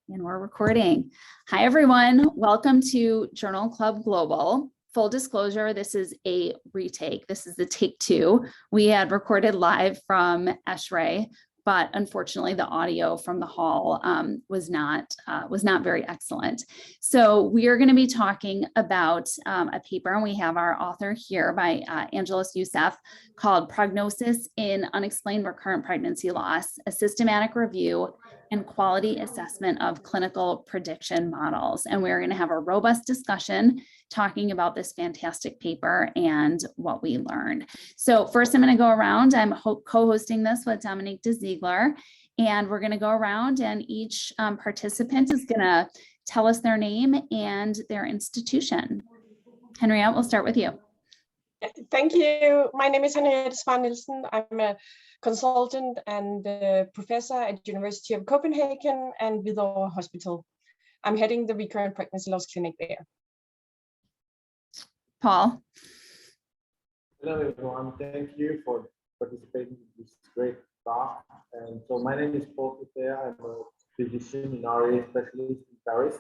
And we're recording. Hi, everyone. Welcome to Journal Club Global. Full disclosure, this is a retake. This is the take 2. We had recorded live from ASRM, but unfortunately the audio from the hall was not very excellent. So we are going to be talking about a paper, and we have our author here by Angelos Youssef, called Prognosis in Unexplained Recurrent Pregnancy Loss, a Systematic Review and Quality Assessment of Clinical Prediction Models. And we're going to have a robust discussion talking about this fantastic paper and what we learned. So first I'm going to go around. I'm co-hosting this with Dominique de Ziegler, and we're going to go around and each participant is going to tell us their name and their institution. Henriette, we'll start with you. Thank you. My name is Henriette Svahn-Nielsen. I'm a consultant and professor at University of Copenhagen and Hvidovre Hospital. I'm heading the Recurrent Pregnancy Loss Clinic there. Paul. Hello, everyone. Thank you for participating in this great talk. And so my name is Paul. I'm a physician in RA specialist in Paris.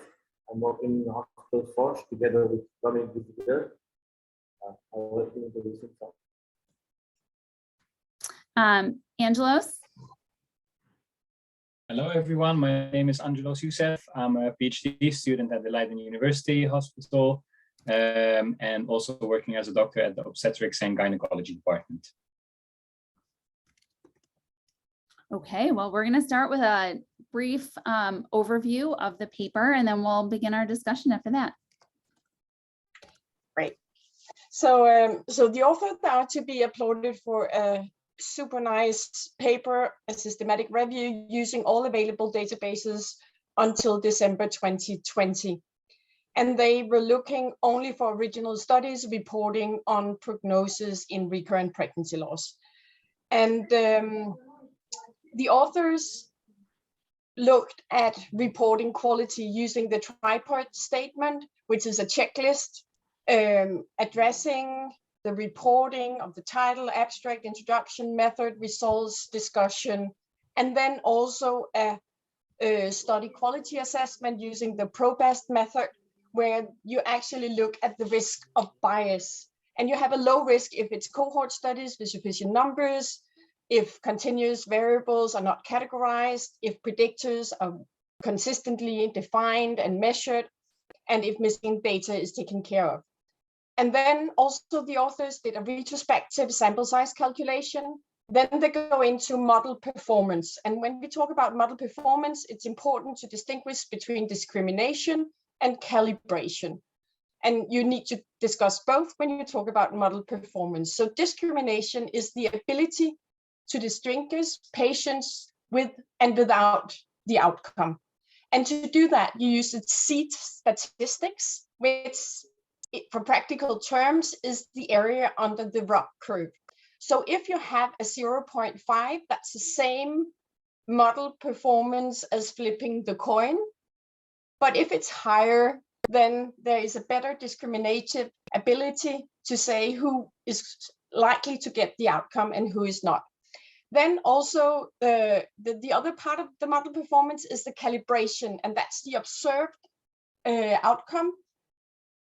I'm working in Hospital Forge together with Dominique de Ziegler. I'll let you introduce yourself. Angelos. Hello, everyone. My name is Angelos Youssef. I'm a PhD student at the Leiden University Hospital and also working as a doctor at the Obstetrics and Gynecology Department. Okay, well, we're going to start with a brief overview of the paper, and then we'll begin our discussion after that. Great. So the authors are to be applauded for a super nice paper, a systematic review using all available databases until December 2020. And they were looking only for original studies reporting on prognosis in recurrent pregnancy loss. And the authors looked at reporting quality using the tripart statement, which is a checklist addressing the reporting of the title, abstract, introduction, method, results, discussion, and then also a study quality assessment using the PROBAST method, where you actually look at the risk of bias. And you have a low risk if it's cohort studies with sufficient numbers, if continuous variables are not categorized, if predictors are consistently defined and measured, and if missing data is taken care of. And then also the authors did a retrospective sample size calculation. Then they go into model performance. And when we talk about model performance, it's important to distinguish between discrimination and calibration. And you need to discuss both when you talk about model performance. So discrimination is the ability to distinguish patients with and without the outcome. And to do that, you use the seed statistics, which for practical terms is the area under the ROC curve. So if you have a 0.5, that's the same model performance as flipping the coin. But if it's higher, then there is a better discriminative ability to say who is likely to get the outcome and who is not. Then also the other part of the model performance is the calibration, and that's the observed outcome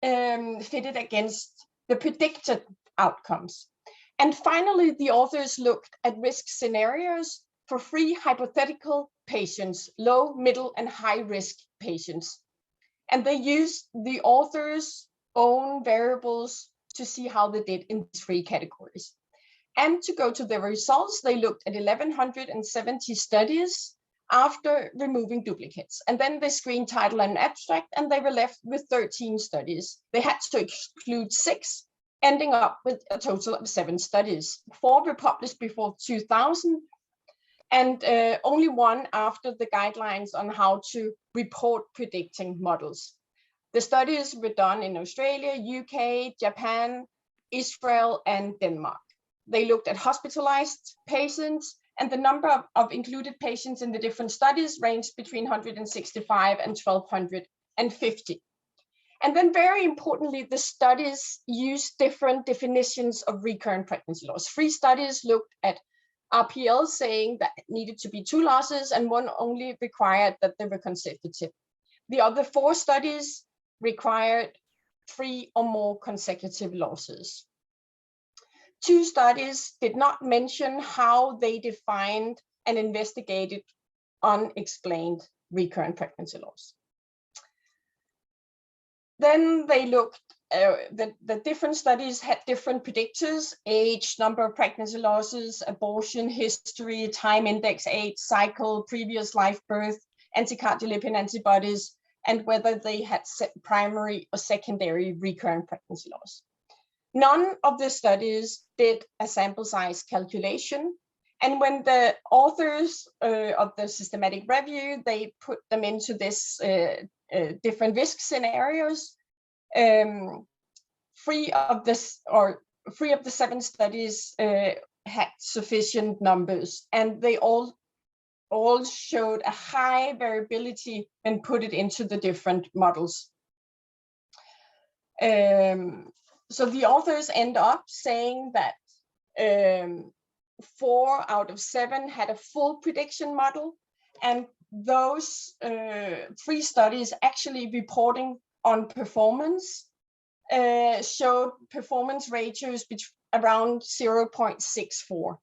fitted against the predicted outcomes. And finally, the authors looked at risk scenarios for 3 hypothetical patients, low, middle, and high risk patients. And they used the authors' own variables to see how they did in 3 categories. And to go to the results, they looked at 1,170 studies after removing duplicates. And then they screened title and abstract, and they were left with 13 studies. They had to exclude 6, ending up with a total of 7 studies. 4 were published before 2000, and only 1 after the guidelines on how to report predicting models. The studies were done in Australia, UK, Japan, Israel, and Denmark. They looked at hospitalized patients, and the number of included patients in the different studies ranged between 165 and 1,250. And then very importantly, the studies used different definitions of recurrent pregnancy loss. 3 studies looked at RPL saying that it needed to be 2 losses, and one only required that they were consecutive. The other 4 studies required 3 or more consecutive losses. 2 studies did not mention how they defined and investigated unexplained recurrent pregnancy loss. Then they looked, the different studies had different predictors: age, number of pregnancy losses, abortion history, time index, age, cycle, previous live birth, anti-cardiolipin antibodies, and whether they had primary or secondary recurrent pregnancy loss. None of the studies did a sample size calculation. And when the authors of the systematic review, they put them into this different risk scenarios, 3 of the 7 studies had sufficient numbers, and they all showed a high variability and put it into the different models. So the authors end up saying that 4 out of 7 had a full prediction model, and those 3 studies actually reporting on performance showed performance ratios around 0.64.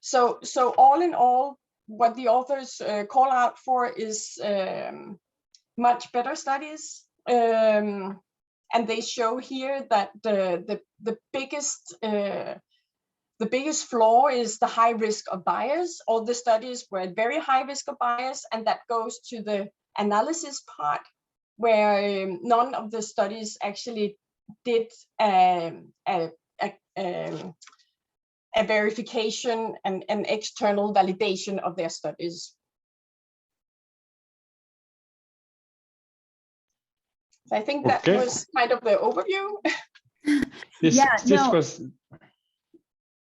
So all in all, what the authors call out for is much better studies, and they show here that the biggest flaw is the high risk of bias. All the studies were at very high risk of bias, and that goes to the analysis part, where none of the studies actually did a verification and an external validation of their studies. So I think that was kind of the overview.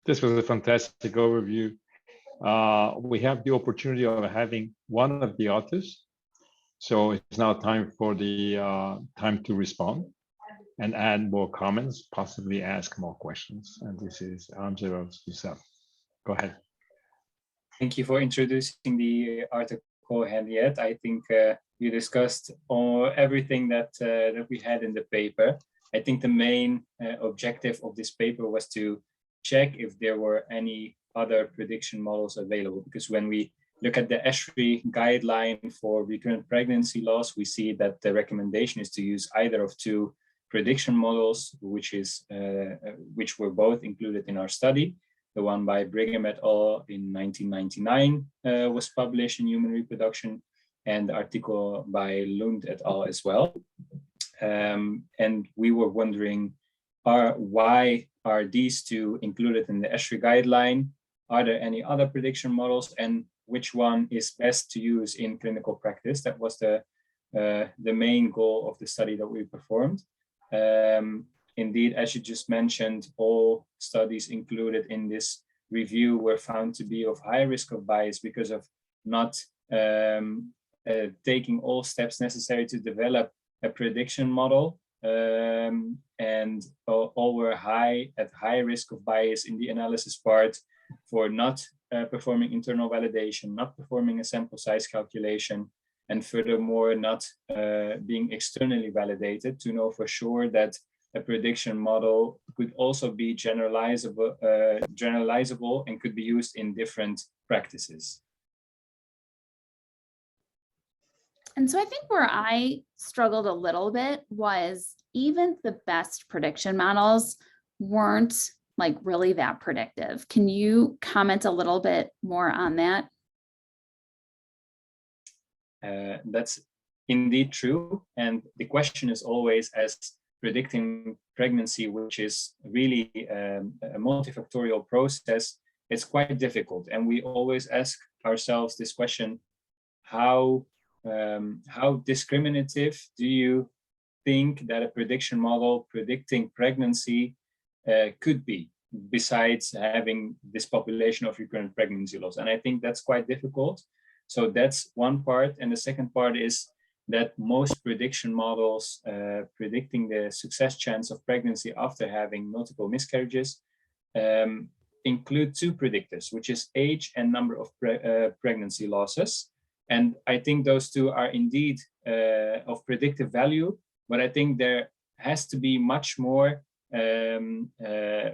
This was a fantastic overview. We have the opportunity of having one of the authors. So it's now time for the time to respond and add more comments, possibly ask more questions. And this is Angelo yourself. Go ahead. Thank you for introducing the article, Henriette. I think you discussed everything that we had in the paper. I think the main objective of this paper was to check if there were any other prediction models available, because when we look at the ESHRI guideline for recurrent pregnancy loss, we see that the recommendation is to use either of 2 prediction models, which were both included in our study. The one by Brigham et al. In 1999 was published in Human Reproduction, and the article by Lund et al. As well. And we were wondering, why are these 2 included in the ESHRI guideline? Are there any other prediction models, and which one is best to use in clinical practice? That was the main goal of the study that we performed. Indeed, as you just mentioned, all studies included in this review were found to be of high risk of bias because of not taking all steps necessary to develop a prediction model, and all were at high risk of bias in the analysis part for not performing internal validation, not performing a sample size calculation, and furthermore not being externally validated to know for sure that a prediction model could also be generalizable and could be used in different practices. And so I think where I struggled a little bit was even the best prediction models weren't like really that predictive. Can you comment a little bit more on that? That's indeed true. And the question is always, as predicting pregnancy, which is really a multifactorial process, it's quite difficult. And we always ask ourselves this question: how discriminative do you think that a prediction model predicting pregnancy could be, besides having this population of recurrent pregnancy loss? And I think that's quite difficult. So that's one part. And the second part is that most prediction models predicting the success chance of pregnancy after having multiple miscarriages include two predictors, which is age and number of pregnancy losses. And I think those two are indeed of predictive value, but I think there has to be much more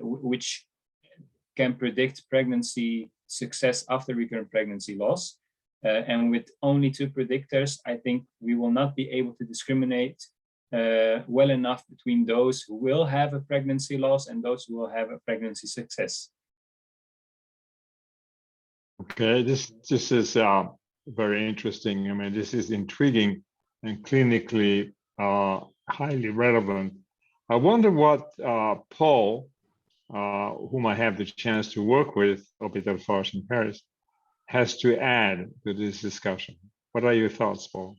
which can predict pregnancy success after recurrent pregnancy loss. And with only two predictors, I think we will not be able to discriminate well enough between those who will have a pregnancy loss and those who will have a pregnancy success. Okay, this is very interesting. I mean, this is intriguing and clinically highly relevant. I wonder what Paul, whom I have the chance to work with, Hôpital Force in Paris, has to add to this discussion. What are your thoughts, Paul?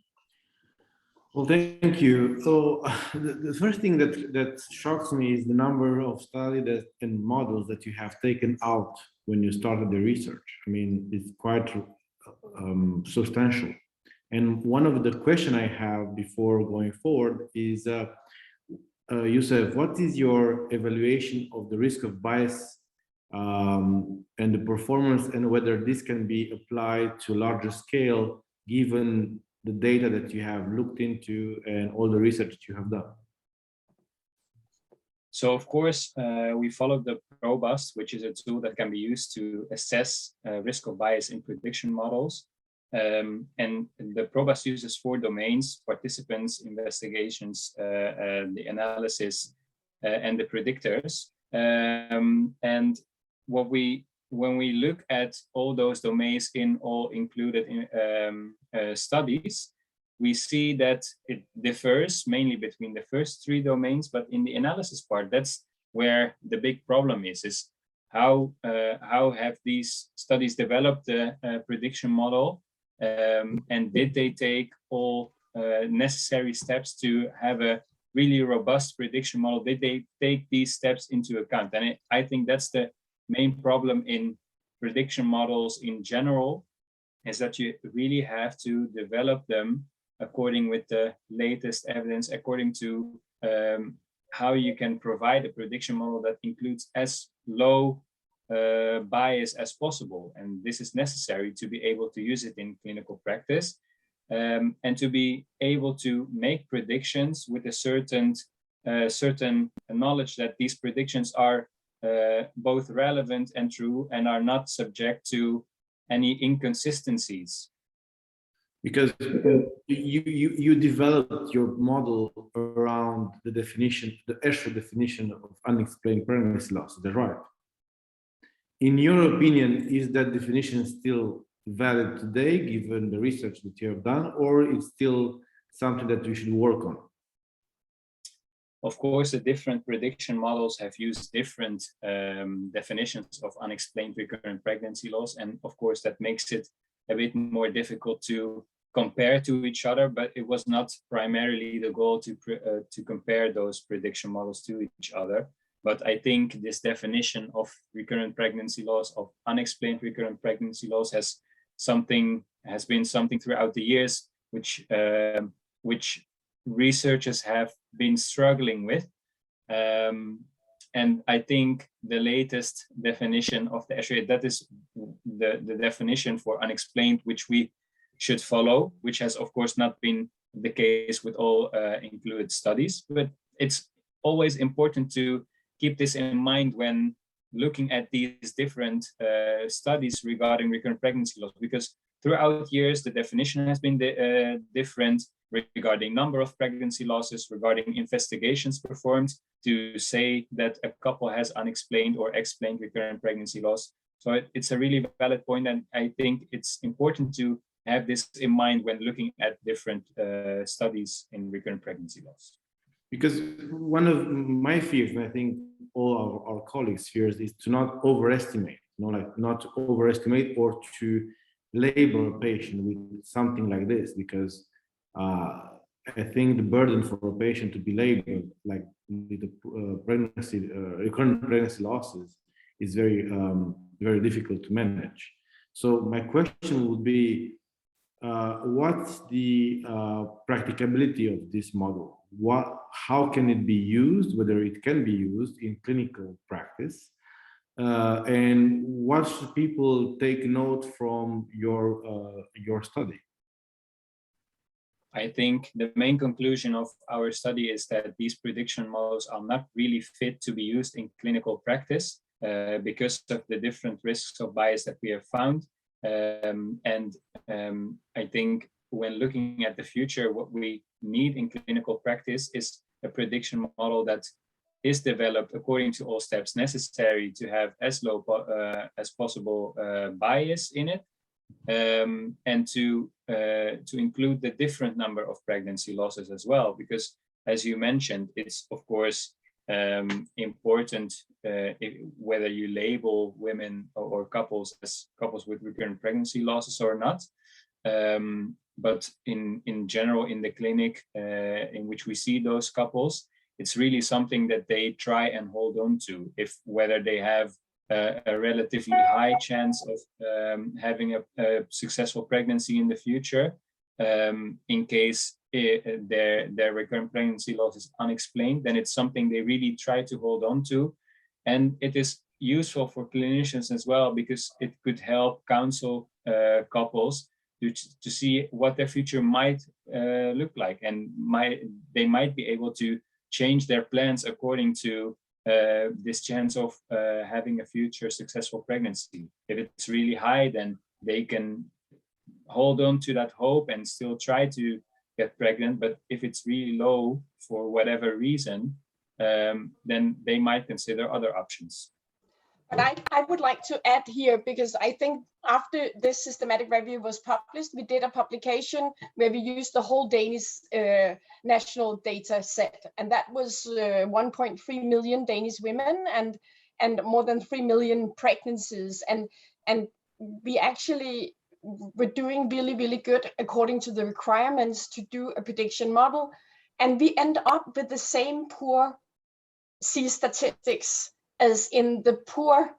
Well, thank you. So the first thing that shocks me is the number of studies and models that you have taken out when you started the research. I mean, it's quite substantial. And one of the questions I have before going forward is, Youssef, what is your evaluation of the risk of bias and the performance, and whether this can be applied to larger scale given the data that you have looked into and all the research that you have done? So of course, we followed the Probust, which is a tool that can be used to assess risk of bias in prediction models. And the Probust uses 4 domains: participants, investigations, the analysis, and the predictors. And when we look at all those domains in all included in studies, we see that it differs mainly between the first 3 domains, but in the analysis part, that's where the big problem is how have these studies developed the prediction model, and did they take all necessary steps to have a really robust prediction model? Did they take these steps into account? And I think that's the main problem in prediction models in general, is that you really have to develop them according with the latest evidence, according to how you can provide a prediction model that includes as low bias as possible. And this is necessary to be able to use it in clinical practice, and to be able to make predictions with a certain knowledge that these predictions are both relevant and true and are not subject to any inconsistencies. Because you developed your model around the definition, the actual definition of unexplained pregnancy loss. Is that right? In your opinion, is that definition still valid today, given the research that you have done, or it's still something that you should work on? Of course, the different prediction models have used different definitions of unexplained recurrent pregnancy loss, and of course that makes it a bit more difficult to compare to each other, but it was not primarily the goal to compare those prediction models to each other. But I think this definition of recurrent pregnancy loss, of unexplained recurrent pregnancy loss, has been something throughout the years, which researchers have been struggling with. And I think the latest definition of the ASRM, that is the definition for unexplained, which we should follow, which has of course not been the case with all included studies. But it's always important to keep this in mind when looking at these different studies regarding recurrent pregnancy loss, because throughout years, the definition has been different regarding number of pregnancy losses, regarding investigations performed to say that a couple has unexplained or explained recurrent pregnancy loss. So it's a really valid point, and I think it's important to have this in mind when looking at different studies in recurrent pregnancy loss. Because one of my fears, and I think all our colleagues' fears, is to not overestimate, not to overestimate or to label a patient with something like this, because I think the burden for a patient to be labeled like with the recurrent pregnancy losses is very, very difficult to manage. So my question would be, what's the practicability of this model? How can it be used, whether it can be used in clinical practice? And what should people take note from your study? I think the main conclusion of our study is that these prediction models are not really fit to be used in clinical practice because of the different risks of bias that we have found. I think when looking at the future, what we need in clinical practice is a prediction model that is developed according to all steps necessary to have as low as possible bias in it, and to include the different number of pregnancy losses as well, because as you mentioned, it's of course important whether you label women or couples as couples with recurrent pregnancy losses or not. But in general, in the clinic in which we see those couples, it's really something that they try and hold on to, whether they have a relatively high chance of having a successful pregnancy in the future, in case their recurrent pregnancy loss is unexplained, then it's something they really try to hold on to. And it is useful for clinicians as well, because it could help counsel couples to see what their future might look like, and they might be able to change their plans according to this chance of having a future successful pregnancy. If it's really high, then they can hold on to that hope and still try to get pregnant. But if it's really low for whatever reason, then they might consider other options. But I would like to add here, because I think after this systematic review was published, we did a publication where we used the whole Danish national data set. And that was 1.3 million Danish women and more than 3 million pregnancies. And we actually were doing really, really good according to the requirements to do a prediction model. And we end up with the same poor C statistics as in the poor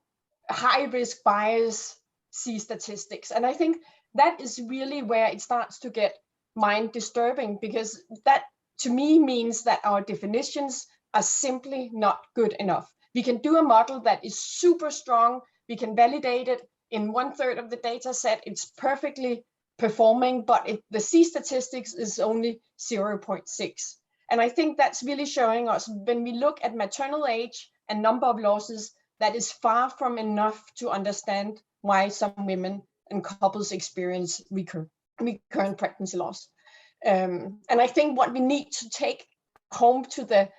high-risk bias C statistics. And I think that is really where it starts to get mind disturbing, because that to me means that our definitions are simply not good enough. We can do a model that is super strong, we can validate it in 1/3 of the data set, it's perfectly performing, but the C statistics is only 0.6. And I think that's really showing us, when we look at maternal age and number of losses, that is far from enough to understand why some women and couples experience recurrent pregnancy loss. And I think what we need to take home to the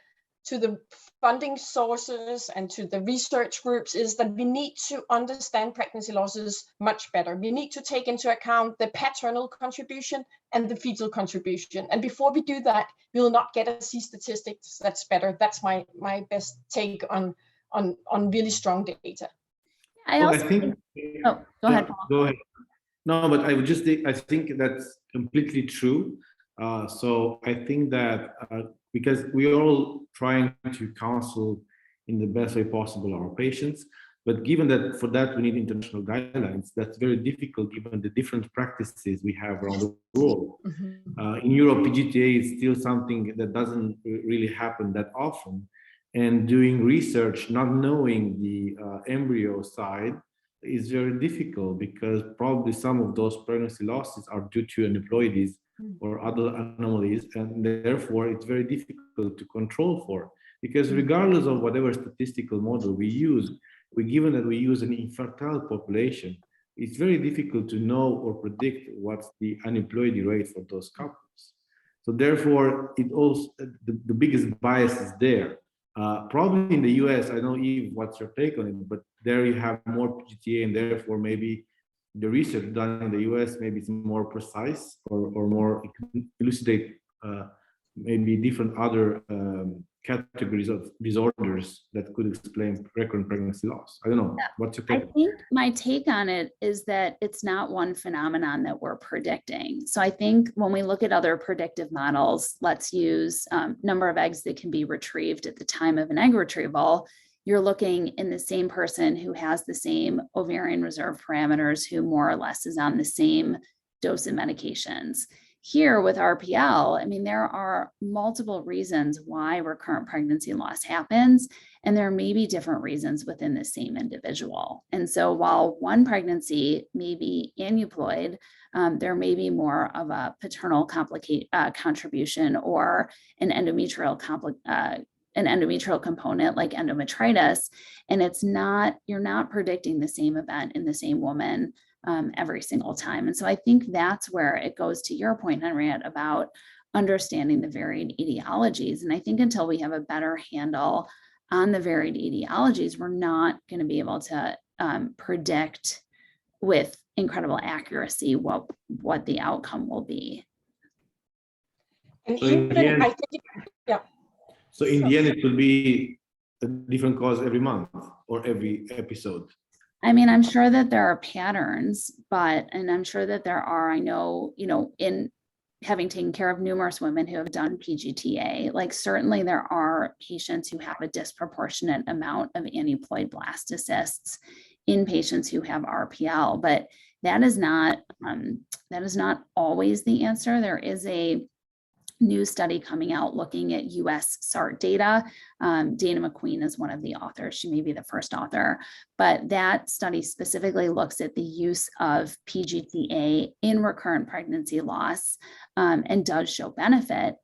funding sources and to the research groups is that we need to understand pregnancy losses much better. We need to take into account the paternal contribution and the fetal contribution. And before we do that, we will not get a C statistics that's better. That's my best take on really strong data. I think. Oh, go ahead, Paul. Go ahead. No, but I would just think, I think that's completely true. So I think that because we're all trying to counsel in the best way possible our patients, but given that for that we need international guidelines, that's very difficult given the different practices we have around the world. In Europe, PGTA is still something that doesn't really happen that often. And doing research, not knowing the embryo side, is very difficult, because probably some of those pregnancy losses are due to aneuploidies or other anomalies, and therefore it's very difficult to control for. Because regardless of whatever statistical model we use, given that we use an infertile population, it's very difficult to know or predict what's the aneuploidy rate for those couples. So therefore, it also the biggest bias is there. Probably in the US, I don't know, Eve, what's your take on it, but there you have more PGTA, and therefore maybe the research done in the US, maybe it's more precise or more elucidate maybe different other categories of disorders that could explain recurrent pregnancy loss. I don't know. What's your take? I think my take on it is that it's not one phenomenon that we're predicting. So I think when we look at other predictive models, let's use number of eggs that can be retrieved at the time of an egg retrieval. You're looking in the same person who has the same ovarian reserve parameters, who more or less is on the same dose of medications. here with RPL, I mean, there are multiple reasons why recurrent pregnancy loss happens, and there may be different reasons within the same individual. And so while one pregnancy may be aneuploid, there may be more of a paternal contribution or an endometrial component like endometritis, and you're not predicting the same event in the same woman every single time. And so I think that's where it goes to your point, Henriette, about understanding the varied etiologies. And I think until we have a better handle on the varied etiologies, we're not going to be able to predict with incredible accuracy what the outcome will be. And So in the even, end- I think, yeah. So in the end, it will be a different cause every month or every episode. I mean, I'm sure that there are patterns, and I'm sure that there are, I know, in having taken care of numerous women who have done PGTA, like certainly there are patients who have a disproportionate amount of aneuploid blastocysts in patients who have RPL, but that is not always the answer. There is a new study coming out looking at US SART data. Dana McQueen is one of the authors. She may be the first author, but that study specifically looks at the use of PGTA in recurrent pregnancy loss and does show benefit.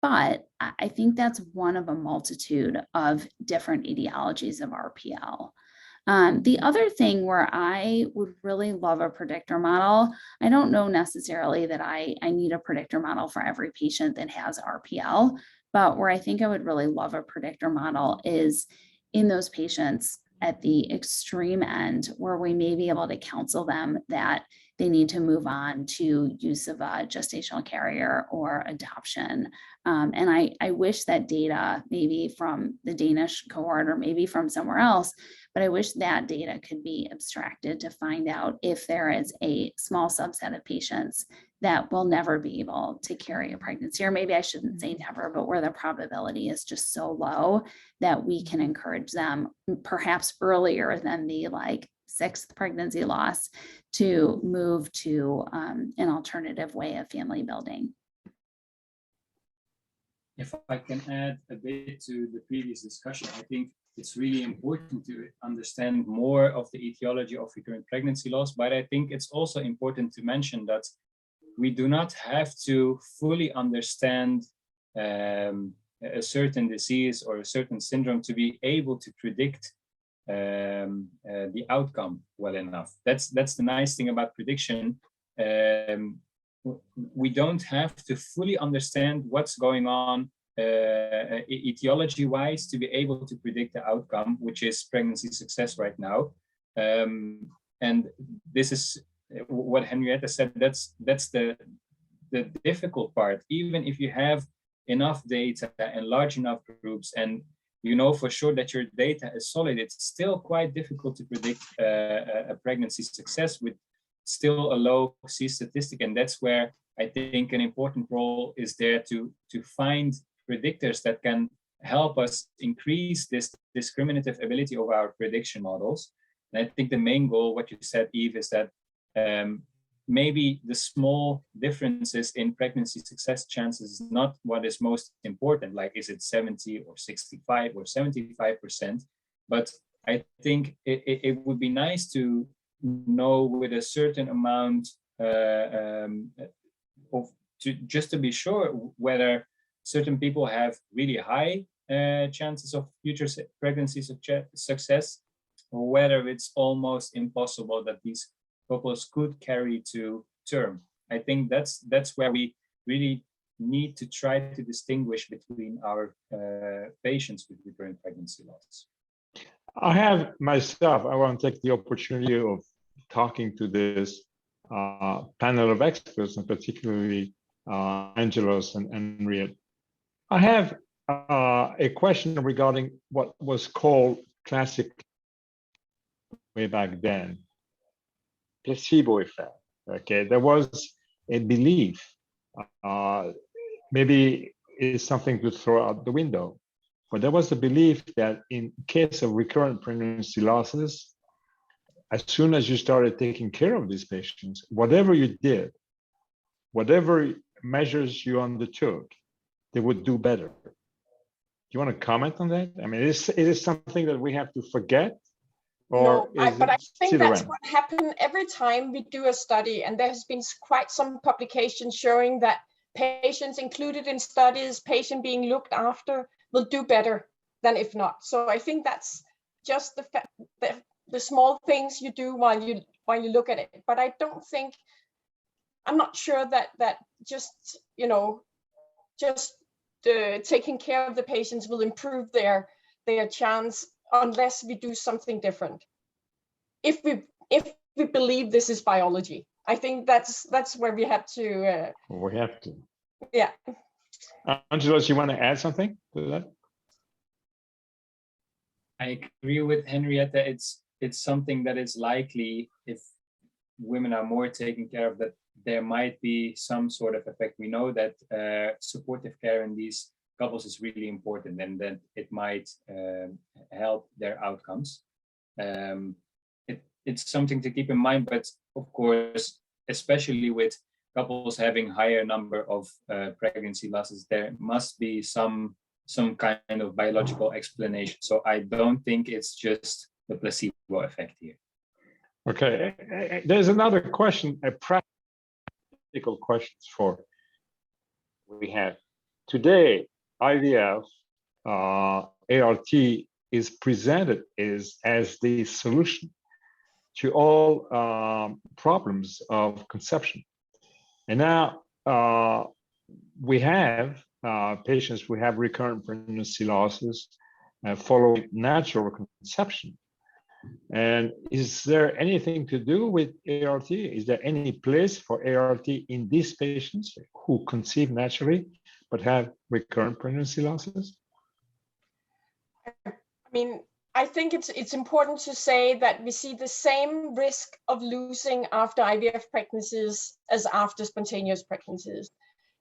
But I think that's one of a multitude of different etiologies of RPL. The other thing where I would really love a predictor model, I don't know necessarily that I need a predictor model for every patient that has RPL, but where I think I would really love a predictor model is in those patients at the extreme end where we may be able to counsel them that they need to move on to use of a gestational carrier or adoption. And I wish that data, maybe from the Danish cohort or maybe from somewhere else, but I wish that data could be abstracted to find out if there is a small subset of patients that will never be able to carry a pregnancy, or maybe I shouldn't say never, but where the probability is just so low that we can encourage them perhaps earlier than the sixth pregnancy loss to move to an alternative way of family building. If I can add a bit to the previous discussion, I think it's really important to understand more of the etiology of recurrent pregnancy loss, but I think it's also important to mention that we do not have to fully understand a certain disease or a certain syndrome to be able to predict the outcome well enough. That's the nice thing about prediction. We don't have to fully understand what's going on etiology-wise to be able to predict the outcome, which is pregnancy success right now. And this is what Henrietta said. That's the difficult part. Even if you have enough data and large enough groups, and you know for sure that your data is solid, it's still quite difficult to predict a pregnancy success with still a low C statistic. And that's where I think an important role is there to find predictors that can help us increase this discriminative ability of our prediction models. And I think the main goal, what you said, Eve, is that maybe the small differences in pregnancy success chances is not what is most important, like is it 70 or 65 or 75%, but I think it would be nice to know with a certain amount just to be sure whether certain people have really high chances of future pregnancy success, or whether it's almost impossible that these couples could carry to term. I think that's where we really need to try to distinguish between our patients with recurrent pregnancy loss. I have myself, I want to take the opportunity of talking to this panel of experts, and particularly Angelos and Henriette. I have a question regarding what was called classic way back then, placebo effect. Okay, there was a belief, maybe it's something to throw out the window, but there was a belief that in case of recurrent pregnancy losses, as soon as you started taking care of these patients, whatever you did, whatever measures you undertook, they would do better. Do you want to comment on that? I mean, is it something that we have to forget? Or but I think that's around? what happened every time we do a study. And there has been quite some publications showing that patients included in studies, patient being looked after, will do better than if not. So I think that's just the small things you do while you look at it. But I don't think, I'm not sure that just, taking care of the patients will improve their chance unless we do something different. If we believe this is biology, I think that's where we have to. We have to. Yeah. Angelos, you want to add something to that? I agree with Henrietta. It's something that is likely, if women are more taken care of, that there might be some sort of effect. We know that supportive care in these couples is really important, and that it might help their outcomes. It's something to keep in mind, but of course, especially with couples having higher number of pregnancy losses, there must be some kind of biological explanation. So I don't think it's just the placebo effect here. Okay, there's another question, a practical question for we have today. IVF, ART is presented as the solution to all problems of conception. And now we have patients who have recurrent pregnancy losses following natural conception. And is there anything to do with ART? Is there any place for ART in these patients who conceive naturally but have recurrent pregnancy losses? I mean, I think it's important to say that we see the same risk of losing after IVF pregnancies as after spontaneous pregnancies.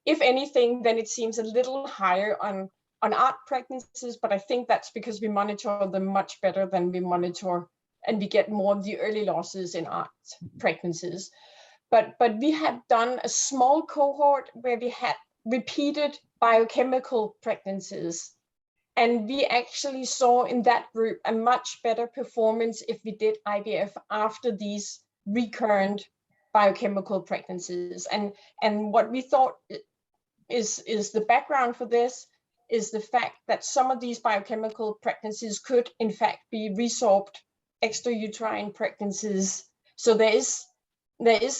If anything, then it seems a little higher on ART pregnancies, but I think that's because we monitor them much better than we monitor, and we get more of the early losses in ART pregnancies. But we have done a small cohort where we had repeated biochemical pregnancies. And we actually saw in that group a much better performance if we did IVF after these recurrent biochemical pregnancies. And what we thought is the background for this is the fact that some of these biochemical pregnancies could in fact be resorbed extrauterine pregnancies. So there is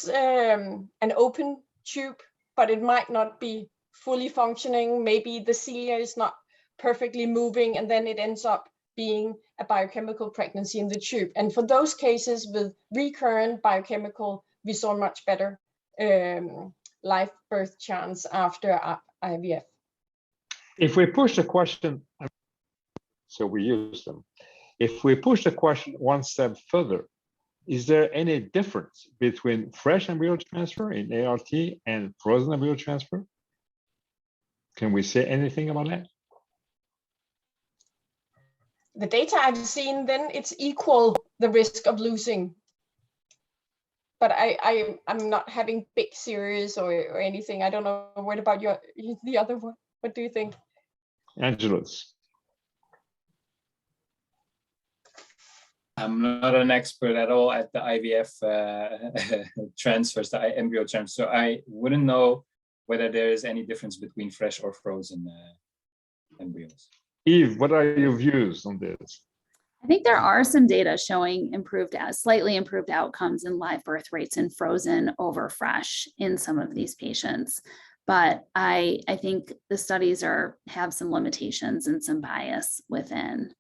an open tube, but it might not be fully functioning. Maybe the cilia is not perfectly moving, and then it ends up being a biochemical pregnancy in the tube. And for those cases with recurrent biochemical, we saw much better live birth chance after IVF. If we push the question, so we use them. If we push the question one step further, is there any difference between fresh embryo transfer in ART and frozen embryo transfer? Can we say anything about that? The data I've seen, then it's equal the risk of losing. But I'm not having big series or anything. I don't know. What about the other one? What do you think? Angelos. I'm not an expert at all at the IVF transfers, the embryo transfer. So I wouldn't know whether there is any difference between fresh or frozen embryos. Eve, what are your views on this? I think there are some data showing slightly improved outcomes in live birth rates in frozen over fresh in some of these patients. But I think the studies have some limitations and some bias within.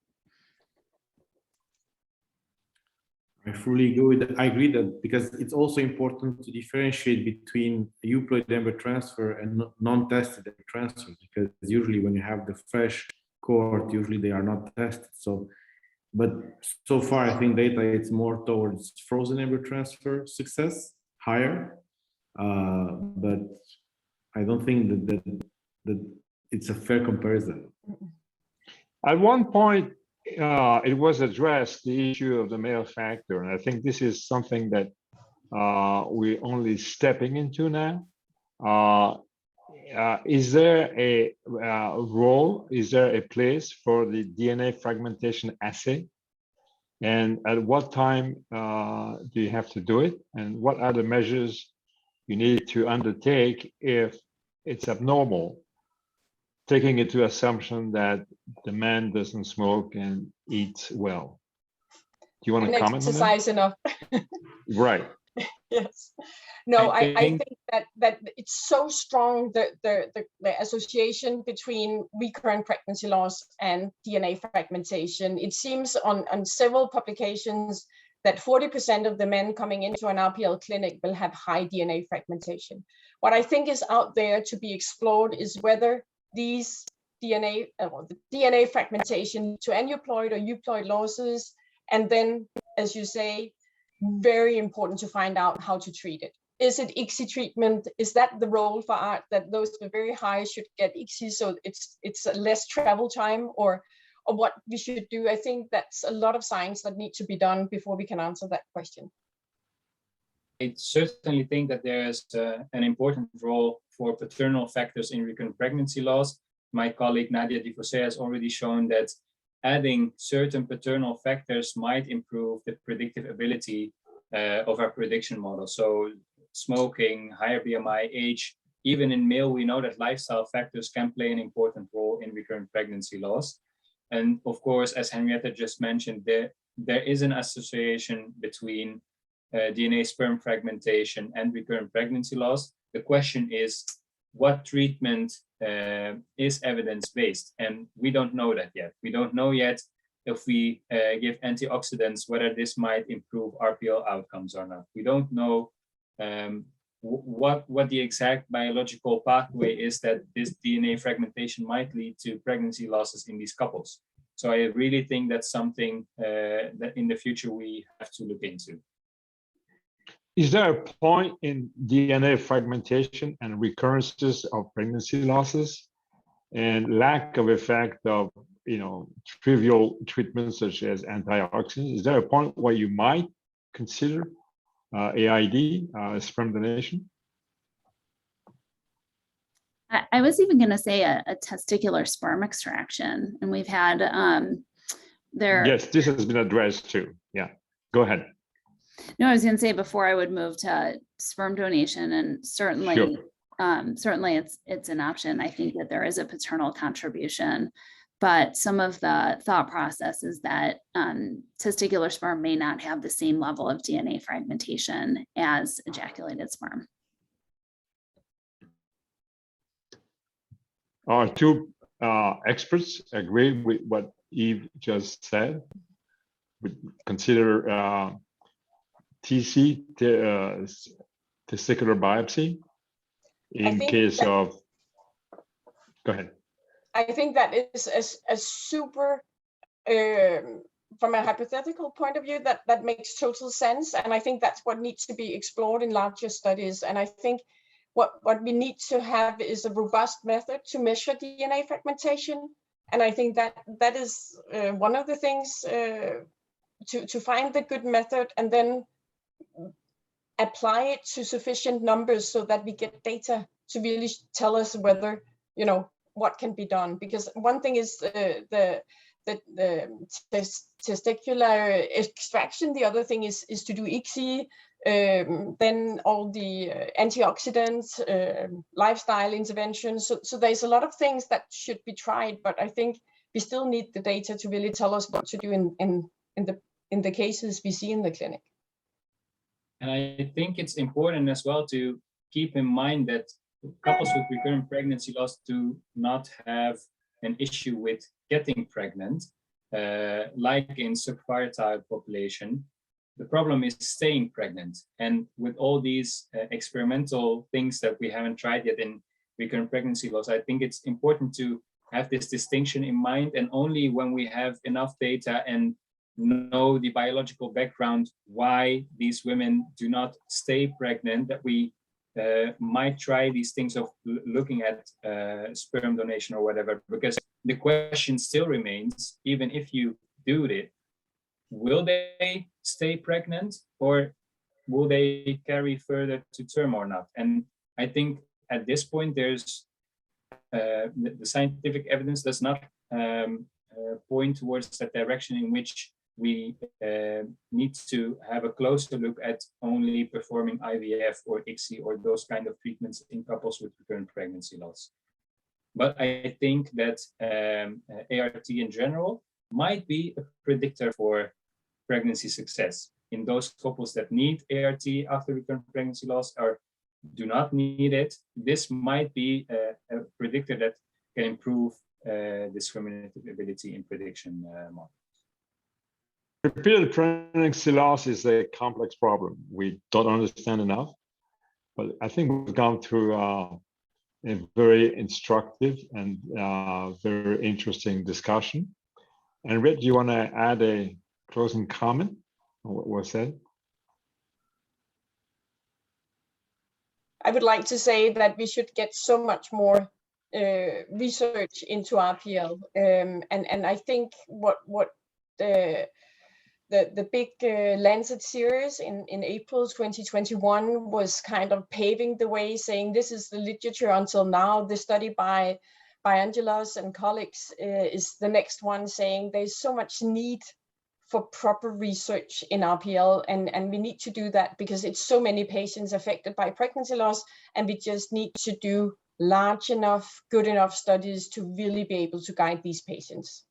I fully agree with that. I agree that because it's also important to differentiate between euploid embryo transfer and non-tested transfer, because usually when you have the fresh cohort, usually they are not tested. So, but so far I think data it's more towards frozen embryo transfer success higher, but I don't think that it's a fair comparison. At one point, it was addressed, the issue of the male factor, and I think this is something that we're only stepping into now. is there a role, is there a place for the DNA fragmentation assay? And at what time do you have to do it? And what are the measures you need to undertake if it's abnormal, taking into assumption that the man doesn't smoke and eats well? Do you want to comment on that? Exercise enough. Right. Yes. No, I think- think that it's so strong, the association between recurrent pregnancy loss and DNA fragmentation. It seems on several publications that 40% of the men coming into an RPL clinic will have high DNA fragmentation. What I think is out there to be explored is whether these the DNA fragmentation to aneuploid or euploid losses, and then, as you say, very important to find out how to treat it. Is it ICSI treatment? Is that the role for art, that those with very high should get ICSI so it's less travel time, or what we should do? I think that's a lot of science that needs to be done before we can answer that question. I certainly think that there's an important role for paternal factors in recurrent pregnancy loss. My colleague Nadia Difosé has already shown that adding certain paternal factors might improve the predictive ability of our prediction model. So smoking, higher BMI, age, even in male, we know that lifestyle factors can play an important role in recurrent pregnancy loss. And of course, as Henrietta just mentioned, there is an association between DNA sperm fragmentation and recurrent pregnancy loss. The question is, what treatment is evidence-based? And we don't know that yet. We don't know yet if we give antioxidants, whether this might improve RPL outcomes or not. We don't know what the exact biological pathway is that this DNA fragmentation might lead to pregnancy losses in these couples. So I really think that's something that in the future we have to look into. Is there a point in DNA fragmentation and recurrences of pregnancy losses and lack of effect of, trivial treatments such as antioxidants? Is there a point where you might consider AID, sperm donation? I was even going to say a testicular sperm extraction, and we've had there. Yes, this has been addressed too. Yeah, go ahead. No, I was going to say before I would move to sperm donation, and certainly, Sure. Certainly it's an option. I think that there is a paternal contribution, but some of the thought process is that testicular sperm may not have the same level of DNA fragmentation as ejaculated sperm. Our two experts agree with what Eve just said. We consider TC, testicular biopsy, in case of, go ahead. I think that is a super, from a hypothetical point of view, that makes total sense. And I think that's what needs to be explored in larger studies. And I think what we need to have is a robust method to measure DNA fragmentation. And I think that is one of the things to find the good method and then apply it to sufficient numbers so that we get data to really tell us whether, what can be done. Because one thing is the testicular extraction. The other thing is to do ICSI, then all the antioxidants, lifestyle interventions. So there's a lot of things that should be tried, but I think we still need the data to really tell us what to do in the cases we see in the clinic. And I think it's important as well to keep in mind that couples with recurrent pregnancy loss do not have an issue with getting pregnant, like in subfertile population. The problem is staying pregnant. And with all these experimental things that we haven't tried yet in recurrent pregnancy loss, I think it's important to have this distinction in mind. And only when we have enough data and know the biological background why these women do not stay pregnant, that we might try these things of looking at sperm donation or whatever, because the question still remains, even if you do it, will they stay pregnant or will they carry further to term or not? And I think at this point, there's the scientific evidence does not point towards that direction in which we need to have a closer look at only performing IVF or ICSI or those kind of treatments in couples with recurrent pregnancy loss. But I think that ART in general might be a predictor for pregnancy success in those couples that need ART after recurrent pregnancy loss or do not need it. This might be a predictor that can improve discriminability in prediction models. Repeated pregnancy loss is a complex problem. We don't understand enough, but I think we've gone through a very instructive and very interesting discussion. And Rit, do you want to add a closing comment on what was said? I would like to say that we should get so much more research into RPL, and I think what the big Lancet series in April 2021 was kind of paving the way, saying this is the literature until now. The study by Angelos and colleagues is the next one, saying there's so much need for proper research in RPL, and we need to do that because it's so many patients affected by pregnancy loss, and we just need to do large enough, good enough studies to really be able to guide these patients.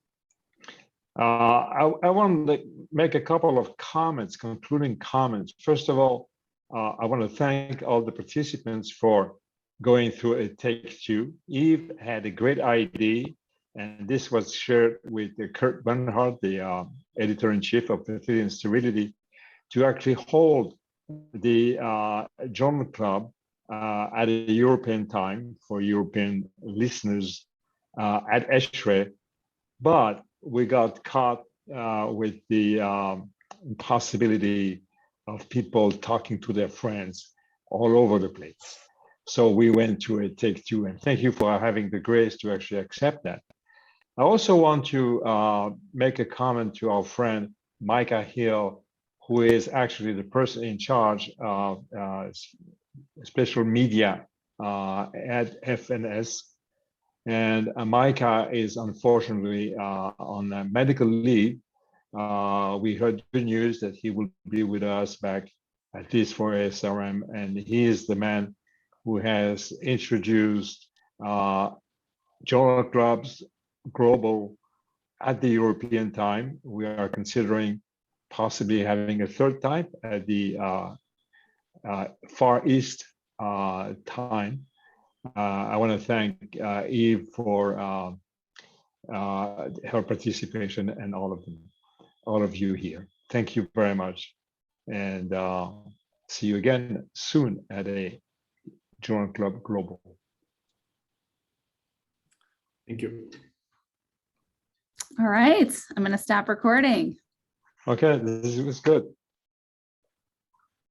I want to make a couple of comments, concluding comments. First of all, I want to thank all the participants for going through a take two. Eve had a great idea, and this was shared with Kurt Bernhardt, the editor-in-chief of Fertility and Sterility, to actually hold the journal club at a European time for European listeners at ASRM, but we got caught with the possibility of people talking to their friends all over the place. So we went to a take two, and thank you for having the grace to actually accept that. I also want to make a comment to our friend Micah Hill, who is actually the person in charge of special media at FNS. And Micah is unfortunately on a medical leave. We heard good news that he will be with us back at least for ASRM, and he is the man who has introduced journal clubs global at the European time. We are considering possibly having a third time at the Far East time. I want to thank Eve for her participation and all of you here. Thank you very much, and see you again soon at a Journal Club Global. Thank you. All right, I'm going to stop recording. Okay, this was good.